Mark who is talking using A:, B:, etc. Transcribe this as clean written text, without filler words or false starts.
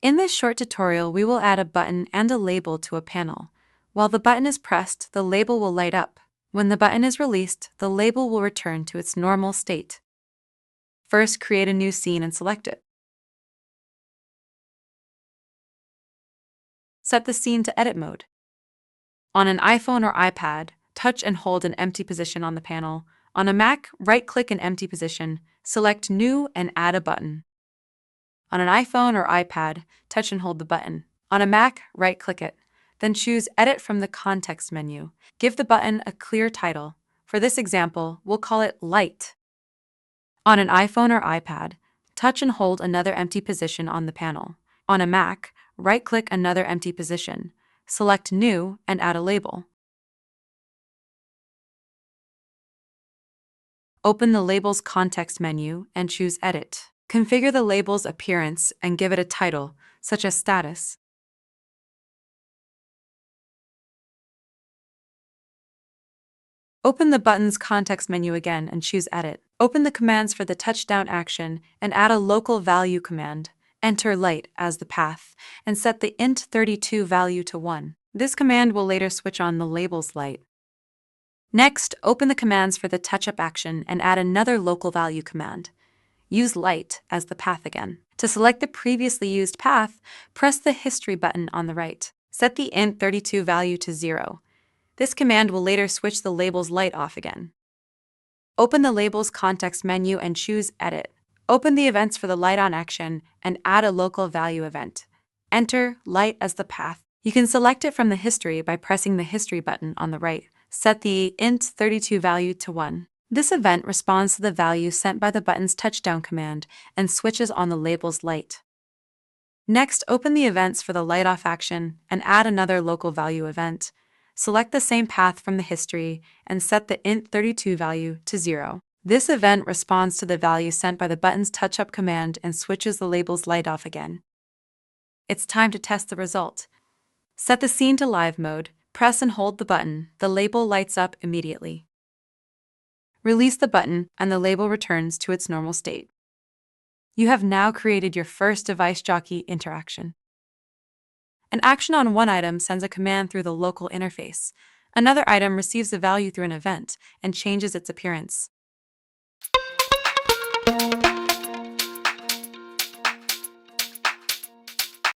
A: In this short tutorial, we will add a button and a label to a panel. While the button is pressed, the label will light up. When the button is released, the label will return to its normal state. First, create a new scene and select it. Set the scene to edit mode. On an iPhone or iPad, touch and hold an empty position on the panel. On a Mac, right-click an empty position, select New and add a button. On an iPhone or iPad, touch and hold the button. On a Mac, right-click it. Then choose Edit from the context menu. Give the button a clear title. For this example, we'll call it Light. On an iPhone or iPad, touch and hold another empty position on the panel. On a Mac, right-click another empty position. Select New and add a label. Open the Labels context menu and choose Edit. Configure the label's appearance and give it a title, such as Status. Open the button's context menu again and choose Edit. Open the commands for the touchdown action and add a local value command. Enter Light as the path and set the int32 value to 1. This command will later switch on the label's light. Next, open the commands for the touch-up action and add another local value command. Use Light as the path again. To select the previously used path, press the History button on the right. Set the int32 value to 0. This command will later switch the label's light off again. Open the label's context menu and choose Edit. Open the events for the light on action and add a local value event. Enter Light as the path. You can select it from the history by pressing the History button on the right. Set the int32 value to 1. This event responds to the value sent by the button's touchdown command and switches on the label's light. Next, open the events for the light off action and add another local value event. Select the same path from the history and set the int32 value to 0. This event responds to the value sent by the button's touch-up command and switches the label's light off again. It's time to test the result. Set the scene to live mode, press and hold the button, the label lights up immediately. Release the button and the label returns to its normal state. You have now created your first DeviceJockey interaction. An action on one item sends a command through the local interface. Another item receives a value through an event and changes its appearance.